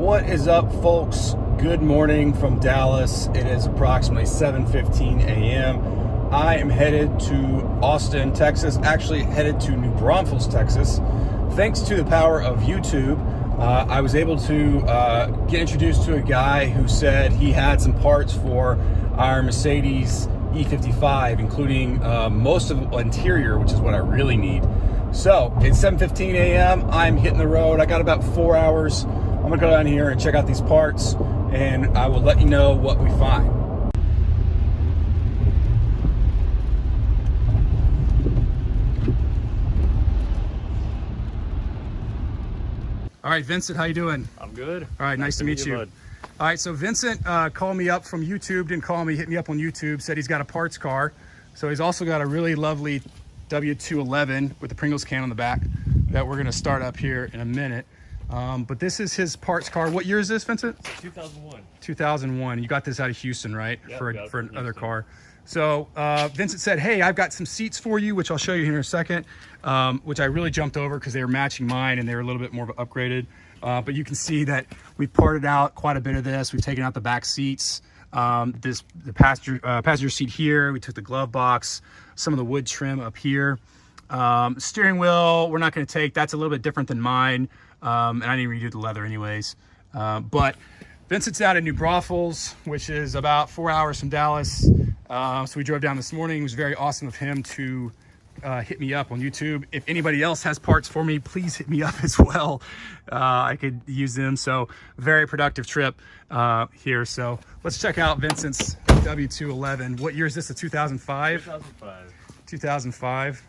What is up, folks? Good morning from Dallas. It is approximately 7:15 a.m. I am headed to Austin, Texas, actually headed to New Braunfels, Texas. Thanks to the power of YouTube, I was able to get introduced to a guy who said he had some parts for our Mercedes E55, including most of the interior, which is what I really need. So it's 7:15 a.m. I'm hitting the road. I got about 4 hours. I'm gonna go down here and check out these parts, and I will let you know what we find. All right, Vincent, how you doing? I'm good. All right, nice to meet you. Bud. All right, so Vincent called me up from YouTube, didn't call me, hit me up on YouTube, said he's got a parts car. So he's also got a really lovely W211 with the Pringles can on the back that we're gonna start up here in a minute. But this is his parts car. What year is this, Vincent? 2001. 2001. You got this out of Houston, right? Yep, For another car. So Vincent said, hey, I've got some seats for you, which I'll show you here in a second, which I really jumped over because they were matching mine and they were a little bit more upgraded. But you can see that we've parted out quite a bit of this. We've taken out the back seats, the passenger seat here. We took the glove box, some of the wood trim up here. Steering wheel, we're not going to take. That's a little bit different than mine. And I didn't redo the leather anyways. But Vincent's out in New Braunfels, which is about 4 hours from Dallas. So we drove down this morning. It was very awesome of him to hit me up on YouTube. If anybody else has parts for me, please hit me up as well. I could use them. So very productive trip here. So let's check out Vincent's W211. What year is this? A 2005? 2005. 2005.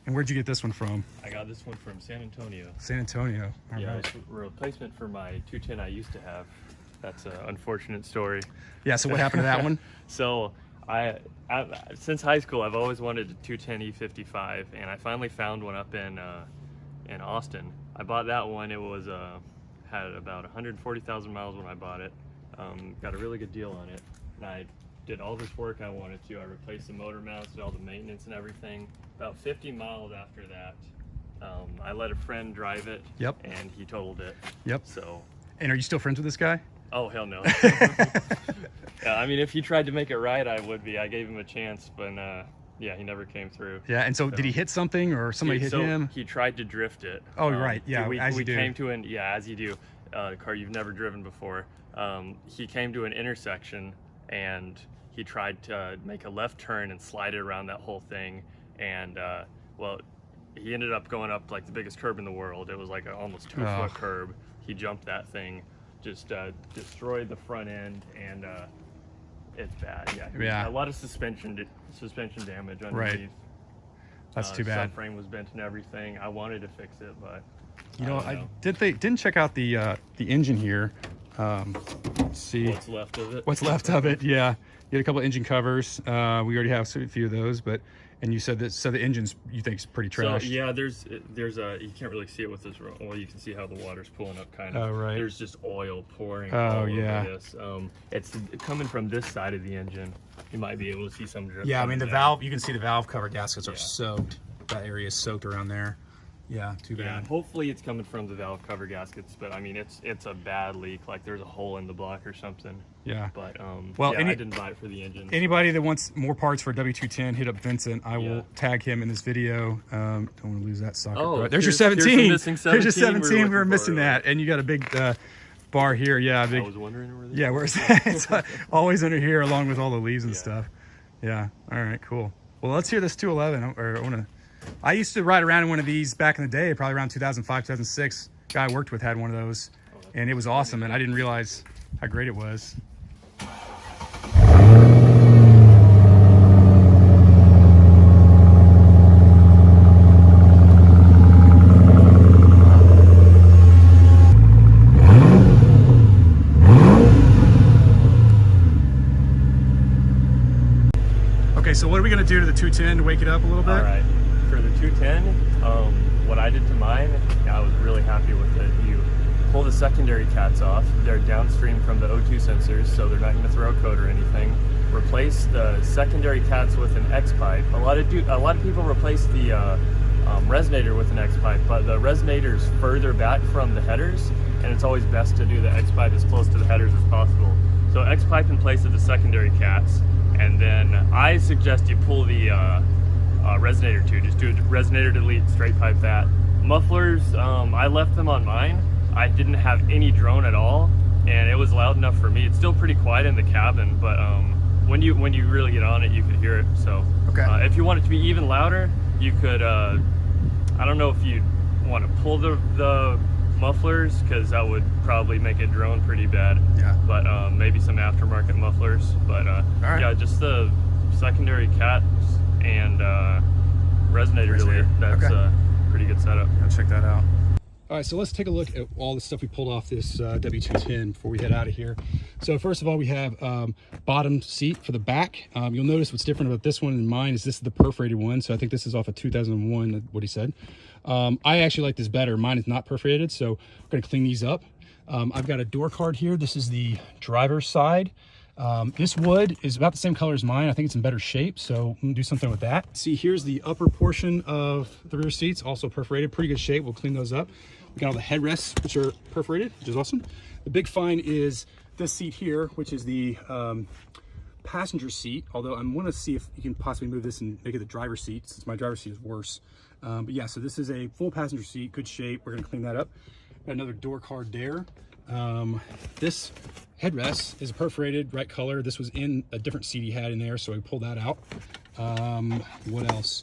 And where'd you get this one from? I got this one from San Antonio. San Antonio. All yeah, right. it's a replacement for my 210 I used to have. That's an unfortunate story. Yeah, so what happened to that one? So I since high school, I've always wanted a 210 E55, and I finally found one up in Austin. I bought that one. It was had about 140,000 miles when I bought it. Got a really good deal on it, and I did all this work I wanted to. I replaced the motor mounts, did all the maintenance and everything. About 50 miles after that, I let a friend drive it. Yep. And he totaled it. Yep. So. And are you still friends with this guy? Oh, hell no. Yeah, I mean, if he tried to make it right, I would be. I gave him a chance, but yeah, he never came through. Yeah, and so did he hit something or somebody hit him? He tried to drift it. Oh, right. Yeah, as you do. Came to an, yeah, as you do, a car you've never driven before. He came to an intersection and he tried to make a left turn and slide it around that whole thing. And well, he ended up going up like the biggest curb in the world. It was like an almost 2-foot curb. He jumped that thing, just destroyed the front end, and it's bad. Yeah. A lot of suspension damage underneath. Right. That's too bad. Subframe was bent and everything. I wanted to fix it, but you know, I didn't check out the engine here. Let's see what's left of it. What's left of it? Yeah. You had a couple of engine covers. We already have a few of those, and you said that, so the engine's, you think, is pretty trashed. So yeah, there's a, you can't really see it with this, well, you can see how the water's pooling up kind of. Oh, right. There's just oil pouring all over yeah. this. It's coming from this side of the engine. You might be able to see some drip. Yeah, I mean, the down. valve, you can see the valve cover gaskets are soaked. That area is soaked around there. Yeah, too bad. Yeah, hopefully it's coming from the valve cover gaskets, but I mean, it's a bad leak, like there's a hole in the block or something. Yeah. But well, yeah, I didn't buy it for the engine. Anybody that wants more parts for a W210, hit up Vincent. I will tag him in this video. Don't want to lose that socket. Oh, there's your 17. There's your 17. We were missing that, and you got a big bar here. Yeah, big. I was wondering where. Yeah, where's that? It's always under here, along with all the leaves and stuff. Yeah. All right. Cool. Well, let's hear this 211. I used to ride around in one of these back in the day, probably around 2005, 2006. Guy I worked with had one of those, and it was awesome, and I didn't realize how great it was. Okay, so what are we going to do to the 210 to wake it up a little bit? All right. For the 210, what I did to mine, I was really happy with it. You pull the secondary cats off. They're downstream from the O2 sensors, so they're not going to throw a code or anything. Replace the secondary cats with an X pipe. A lot of people replace the resonator with an X pipe, but the resonator's further back from the headers, and it's always best to do the X-pipe as close to the headers as possible. So X-pipe in place of the secondary cats, and then I suggest you pull the resonator too. Just do a resonator delete, straight pipe that. Mufflers, I left them on mine. I didn't have any drone at all, and it was loud enough for me. It's still pretty quiet in the cabin, but when you really get on it, you can hear it. So Okay. If you want it to be even louder, you could, I don't know if you want to pull the mufflers, because that would probably make it drone pretty bad. Yeah. But maybe some aftermarket mufflers. But right. yeah, just the secondary cats and resonator delete. That's Okay. a pretty good setup. I'll check that out. All right, so let's take a look at all the stuff we pulled off this W210 before we head out of here. So first of all, we have bottom seat for the back. You'll notice what's different about this one and mine is this is the perforated one. So I think this is off of 2001, what he said. I actually like this better. Mine is not perforated, so we're gonna clean these up. I've got a door card here. This is the driver's side. This wood is about the same color as mine. I think it's in better shape, so I'm gonna do something with that. See, here's the upper portion of the rear seats, also perforated, pretty good shape. We'll clean those up. We got all the headrests, which are perforated, which is awesome. The big find is this seat here, which is the passenger seat, although I'm gonna see if you can possibly move this and make it the driver's seat, since my driver's seat is worse. But yeah, so this is a full passenger seat, good shape. We're gonna clean that up. Got another door card there. This headrest is a perforated right color. This was in a different seat he had in there, so we pulled that out. What else?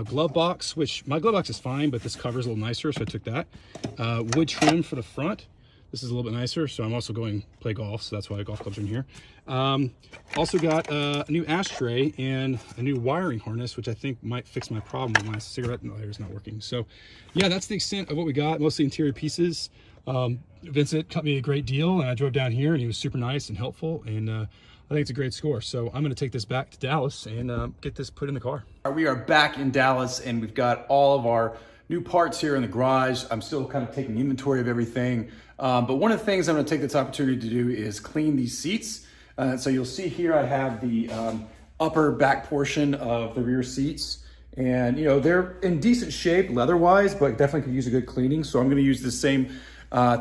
Glove box, which my glove box is fine, but this cover is a little nicer, so I took that. Wood trim for the front. This is a little bit nicer, so I'm also going to play golf, so that's why golf clubs are in here. Also got a new ashtray and a new wiring harness, which I think might fix my problem with my cigarette lighter is not working. So yeah, that's the extent of what we got, mostly interior pieces. Vincent cut me a great deal, and I drove down here and he was super nice and helpful, and I think it's a great score. So I'm going to take this back to Dallas and get this put in the car. We are back in Dallas and we've got all of our new parts here in the garage. I'm still kind of taking inventory of everything. But one of the things I'm going to take this opportunity to do is clean these seats. So you'll see here I have the upper back portion of the rear seats. And you know, they're in decent shape leather-wise, but definitely could use a good cleaning. So I'm going to use the same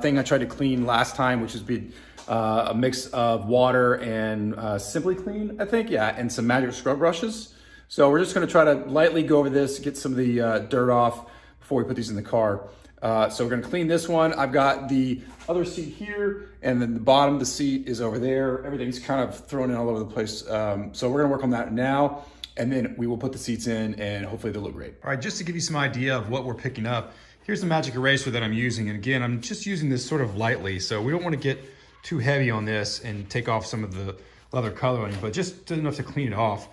thing I tried to clean last time, which has been a mix of water and Simply Clean, I think, yeah, and some magic scrub brushes. So we're just gonna try to lightly go over this, get some of the dirt off before we put these in the car. So we're gonna clean this one. I've got the other seat here, and then the bottom of the seat is over there. Everything's kind of thrown in all over the place. So we're gonna work on that now, and then we will put the seats in and hopefully they'll look great. All right, just to give you some idea of what we're picking up, here's the magic eraser that I'm using. And again, I'm just using this sort of lightly. So we don't wanna get too heavy on this and take off some of the leather coloring, but just enough to clean it off.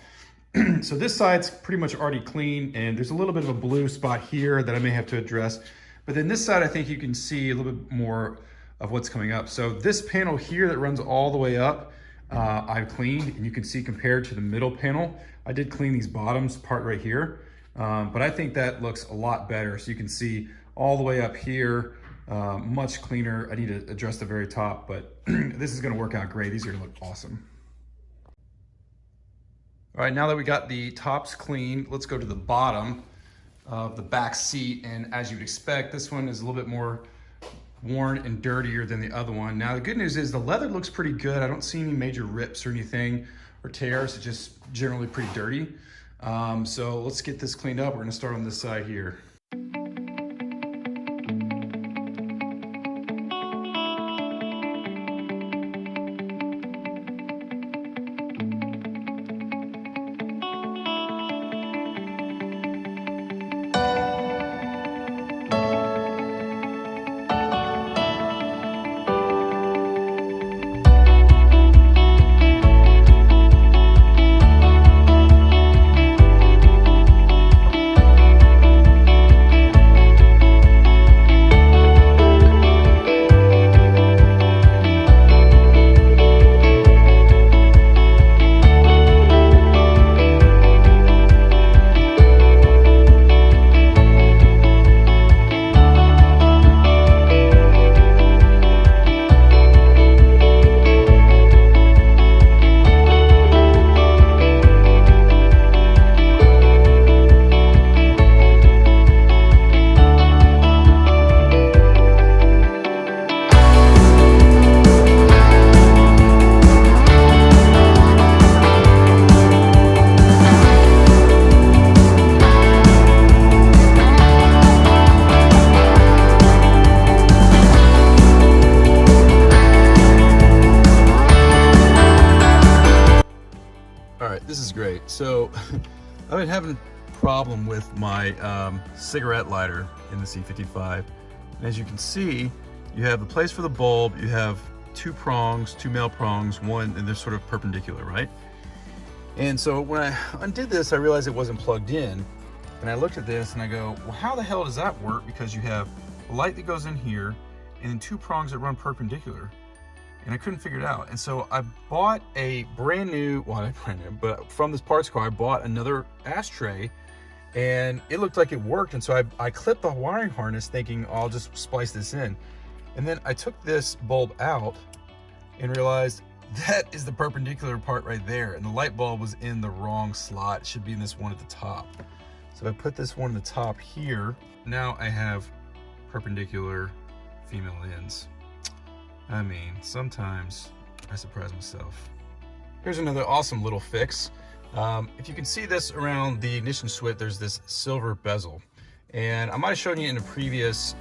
So this side's pretty much already clean, and there's a little bit of a blue spot here that I may have to address. But then this side, I think you can see a little bit more of what's coming up. So this panel here that runs all the way up, I've cleaned, and you can see compared to the middle panel, I did clean these bottoms part right here. But I think that looks a lot better. So you can see all the way up here, much cleaner. I need to address the very top, but this is gonna work out great. These are gonna look awesome. All right, now that we got the tops clean, let's go to the bottom of the back seat. And as you would expect, this one is a little bit more worn and dirtier than the other one. Now, the good news is the leather looks pretty good. I don't see any major rips or anything or tears. It's just generally pretty dirty. So let's get this cleaned up. We're gonna start on this side here. this is great. So I've been having a problem with my cigarette lighter in the E55. And as you can see, you have the place for the bulb, you have two prongs, two male prongs, one, and they're sort of perpendicular, right? And so when I undid this, I realized it wasn't plugged in. And I looked at this and I go, well, how the hell does that work? Because you have a light that goes in here and then two prongs that run perpendicular. And I couldn't figure it out. And so I bought a brand new, well, not brand new, but from this parts car, I bought another ashtray and it looked like it worked. And so I clipped the wiring harness thinking, oh, I'll just splice this in. And then I took this bulb out and realized that is the perpendicular part right there. And the light bulb was in the wrong slot. It should be in this one at the top. So if I put this one at the top here, now I have perpendicular female ends. I mean, sometimes I surprise myself. Here's another awesome little fix. If you can see this around the ignition switch, there's this silver bezel. And I might have shown you in a previous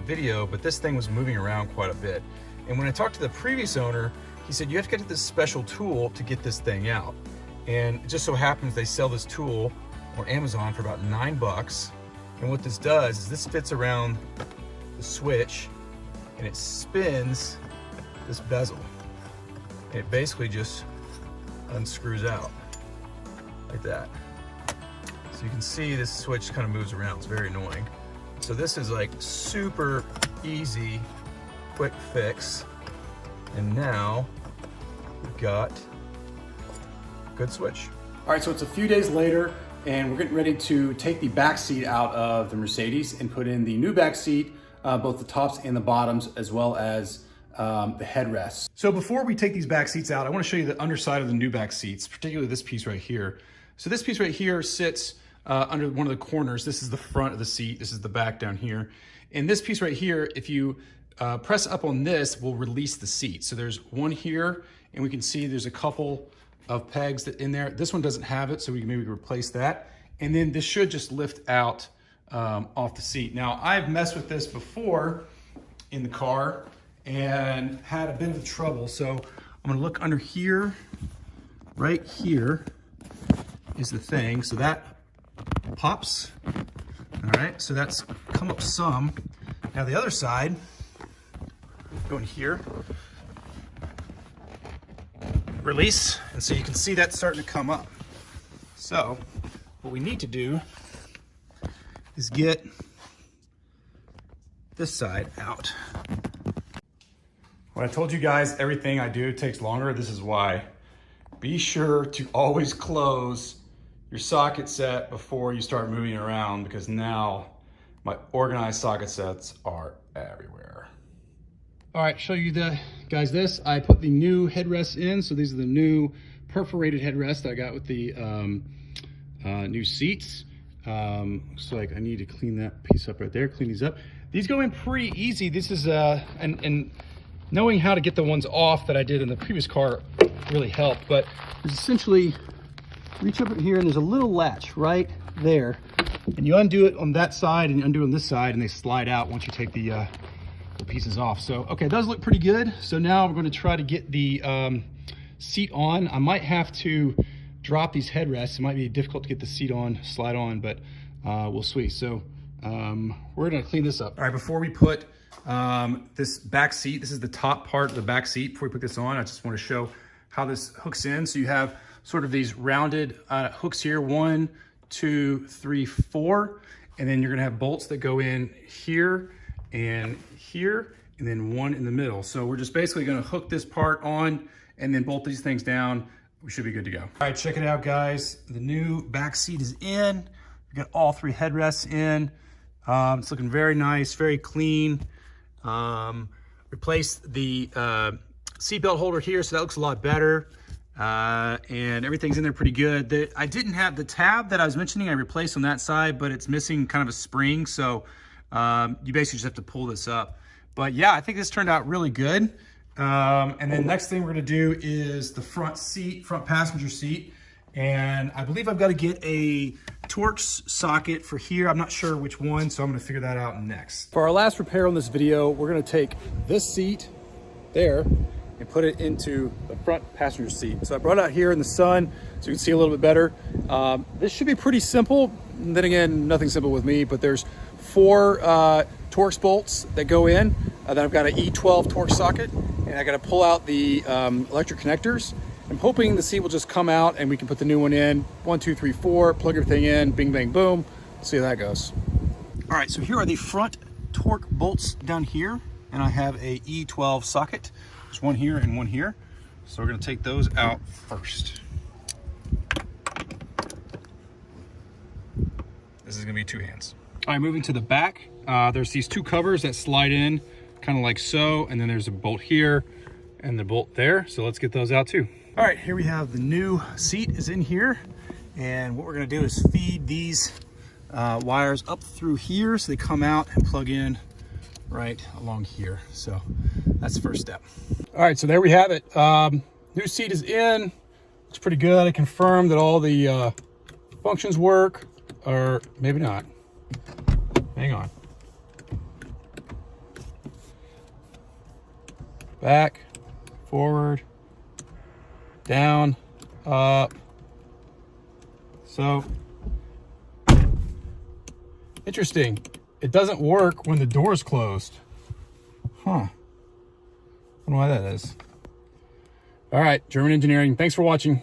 video, but this thing was moving around quite a bit. And when I talked to the previous owner, he said, you have to get this special tool to get this thing out. And it just so happens they sell this tool on Amazon for about $9. And what this does is this fits around the switch and it spins this bezel. And it basically just unscrews out like that. So you can see this switch kind of moves around. It's very annoying. So this is like super easy, quick fix. And now we've got a good switch. All right, so it's a few days later and we're getting ready to take the back seat out of the Mercedes and put in the new back seat, both the tops and the bottoms, as well as the headrests. So before we take these back seats out, I want to show you the underside of the new back seats, particularly this piece right here. So this piece right here sits under one of the corners. This is the front of the seat. This is the back down here. And this piece right here, if you press up on this, will release the seat. So there's one here, and we can see there's a couple of pegs that in there. This one doesn't have it, so we can maybe replace that. And then this should just lift out off the seat. Now, I've messed with this before in the car and had a bit of trouble. So I'm gonna look under here. Right here is the thing. So that pops. All right, so that's come up some. Now the other side, going here, release, and so you can see that starting to come up. So what we need to do is get this side out. When I told you guys everything I do takes longer, this is why. Be sure to always close your socket set before you start moving around, because now my organized socket sets are everywhere. All right, show you guys this. I put the new headrests in. So these are the new perforated headrests that I got with the new seats. Looks like I need to clean that piece up right there, clean these up. These go in pretty easy. This is, and knowing how to get the ones off that I did in the previous car really helped. But there's essentially, reach up here and there's a little latch right there. And you undo it on that side and you undo on this side, and they slide out once you take the pieces off. So, okay, those look pretty good. So now we're going to try to get the seat on. I might have to drop these headrests. It might be difficult to get the seat on, slide on, but we'll see. So we're going to clean this up. All right, before we put this back seat, this is the top part of the back seat. Before we put this on, I just want to show how this hooks in. So you have sort of these rounded hooks here, 1, 2, 3, 4, and then you're going to have bolts that go in here and here, and then one in the middle. So we're just basically going to hook this part on and then bolt these things down. We should be good to go. All right, check it out, guys. The new back seat is in. We've got all 3 headrests in. It's looking very nice, very clean. Replaced the seatbelt holder here, so that looks a lot better. And everything's in there pretty good. I didn't have the tab that I was mentioning. I replaced on that side, but it's missing kind of a spring. So you basically just have to pull this up. But yeah, I think this turned out really good. And then next thing we're gonna do is the front seat, front passenger seat. And I believe I've got to get a Torx socket for here. I'm not sure which one, so I'm gonna figure that out next. For our last repair on this video, we're gonna take this seat there, and put it into the front passenger seat. So I brought it out here in the sun so you can see a little bit better. This should be pretty simple. And then again, nothing simple with me, but there's 4 Torx bolts that go in. Then I've got an E12 Torx socket, and I got to pull out the electric connectors. I'm hoping the seat will just come out and we can put the new one in. 1, 2, 3, 4, plug everything in, bing, bang, boom. See how that goes. All right, so here are the front Torx bolts down here, and I have a E12 socket. There's one here and one here. So we're gonna take those out first. This is gonna be 2 hands. All right, moving to the back, there's these 2 covers that slide in, kind of like so, and then there's a bolt here and the bolt there. So let's get those out too. All right, here we have the new seat is in here, and what we're gonna do is feed these wires up through here so they come out and plug in right along here. So that's the first step. All right, so there we have it. New seat is in. Looks pretty good. I confirmed that all the functions work, or maybe not. Hang on. Back, forward, down, up. So interesting. It doesn't work when the door is closed. Huh. I don't know why that is. All right, German engineering. Thanks for watching.